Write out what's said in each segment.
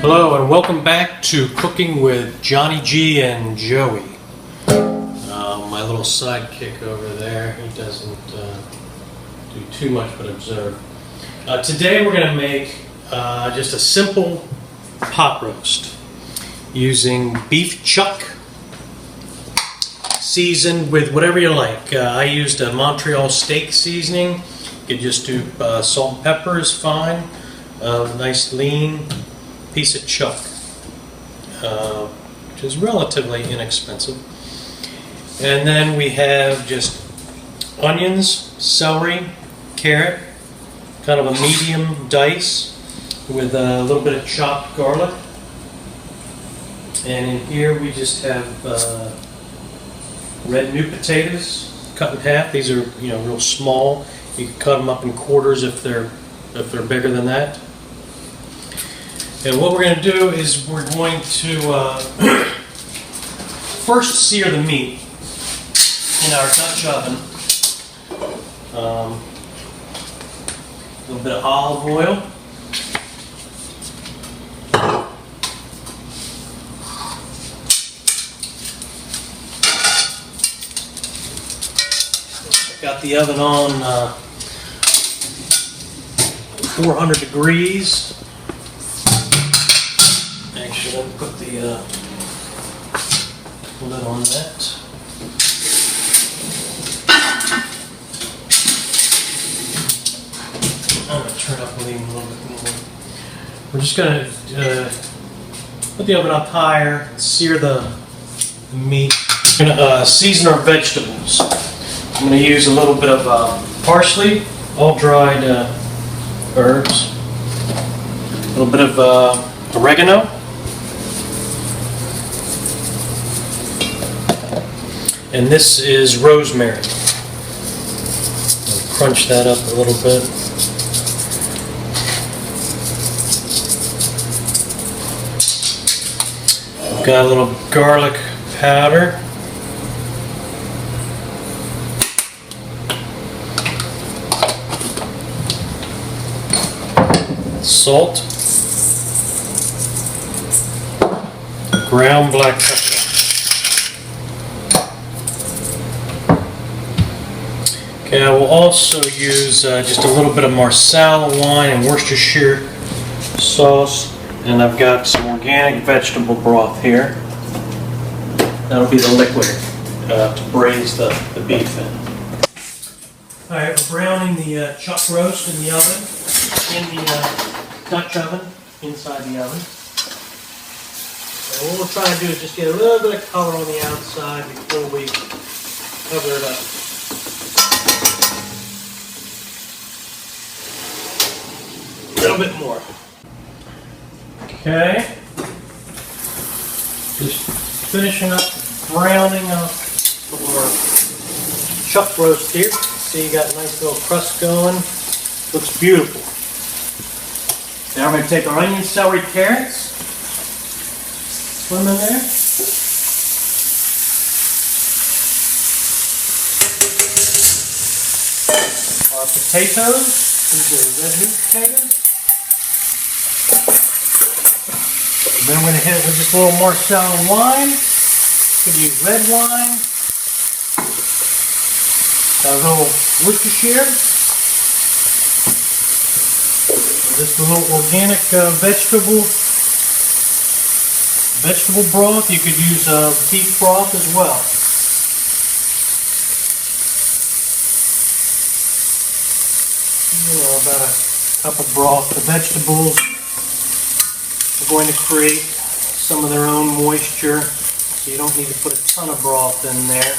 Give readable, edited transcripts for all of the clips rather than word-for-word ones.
Hello and welcome back to Cooking with Johnny G and Joey. My little sidekick over there, he doesn't do too much but observe. Today we're going to make just a simple pot roast using beef chuck, seasoned with whatever you like. I used a Montreal steak seasoning. You could just do salt and pepper is fine. Nice lean piece of chuck, which is relatively inexpensive. And then we have just onions, celery, carrot, kind of a medium dice with a little bit of chopped garlic. And in here we just have red new potatoes cut in half. These are, real small. You can cut them up in quarters if they're bigger than that. And what we're going to do is we're going to first sear the meat in our Dutch oven. A little bit of olive oil. Got the oven on 400 degrees. Actually, let me put the lid on that. I'm going to turn up a little bit more. We're just going to put the oven up higher, sear the meat. We're going to season our vegetables. I'm going to use a little bit of parsley, all dried herbs, a little bit of oregano, and this is rosemary. I'll crunch that up a little bit. I've got a little garlic powder. Salt, ground black pepper. Okay, I will also use just a little bit of Marsala wine and Worcestershire sauce, and I've got some organic vegetable broth here. That'll be the liquid to braise the beef in. Alright, we're browning the chuck roast in the oven, in the Dutch oven, inside the oven. And what we'll try to do is just get a little bit of color on the outside before we cover it up. A little bit more. Okay. Just finishing up browning up our chuck roast here. See, you got a nice little crust going. Looks beautiful. Now we're going to take our onions, celery, carrots, put them in there. Our potatoes, these are red meat potatoes. Then we're going to hit it with just a little Marsala wine. Could use red wine. A little Worcestershire. Just a little organic vegetable broth. You could use beef broth as well. About a cup of broth. The vegetables are going to create some of their own moisture, so you don't need to put a ton of broth in there.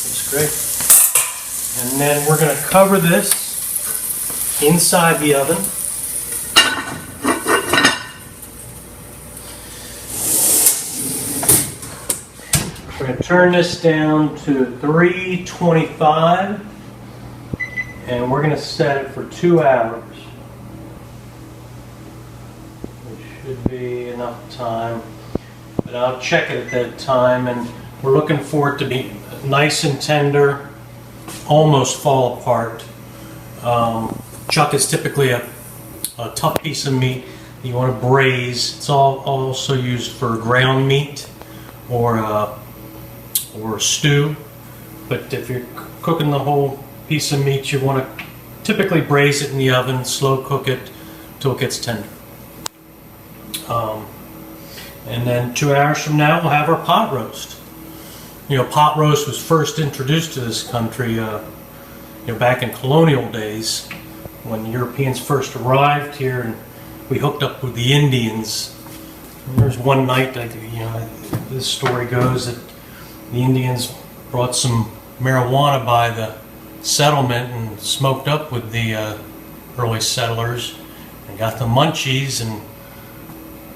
That's great. And then we're going to cover this inside the oven. We're going to turn this down to 325, and we're going to set it for 2 hours. Which should be enough time, but I'll check it at that time, and we're looking for it to be nice and tender, almost fall apart. Chuck is typically a tough piece of meat you want to braise. It's also used for ground meat or stew. But if you're cooking the whole piece of meat, you want to typically braise it in the oven, slow cook it till it gets tender. And then 2 hours from now, we'll have our pot roast. You know, pot roast was first introduced to this country, back in colonial days when Europeans first arrived here, and we hooked up with the Indians. And there's one night, this story goes that the Indians brought some marijuana by the settlement and smoked up with the early settlers and got the munchies and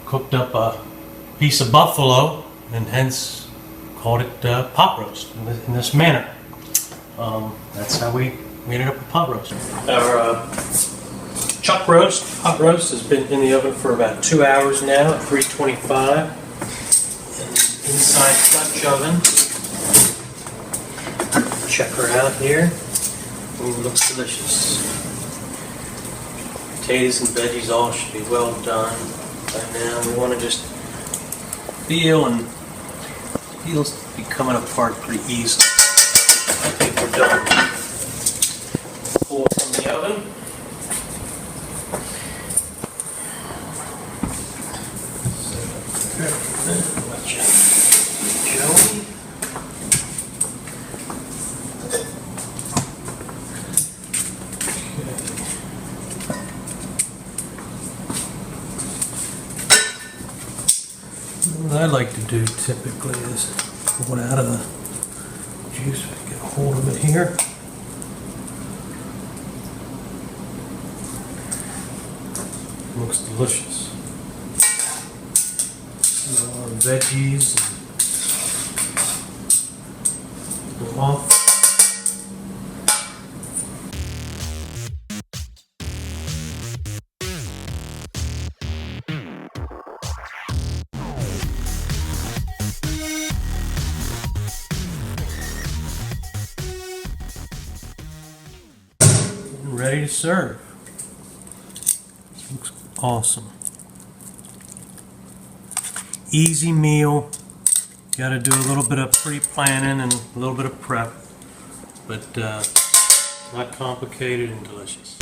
cooked up a piece of buffalo, and hence called it pot roast in this manner. That's how we ended up with pot roast. Our pot roast has been in the oven for about 2 hours now at 325. Inside Dutch oven. Check her out here. Ooh, looks delicious. Potatoes and veggies all should be well done by now. We want to just feel, and feels to be coming apart pretty easily. I think we're done. Pull it from the oven. Watch out, Joey. What I like to do typically is pull it out of the juice, get a hold of it here. Looks delicious. Our veggies and go off. Ready to serve. Looks awesome. Easy meal. Got to do a little bit of pre-planning and a little bit of prep, but not complicated and delicious.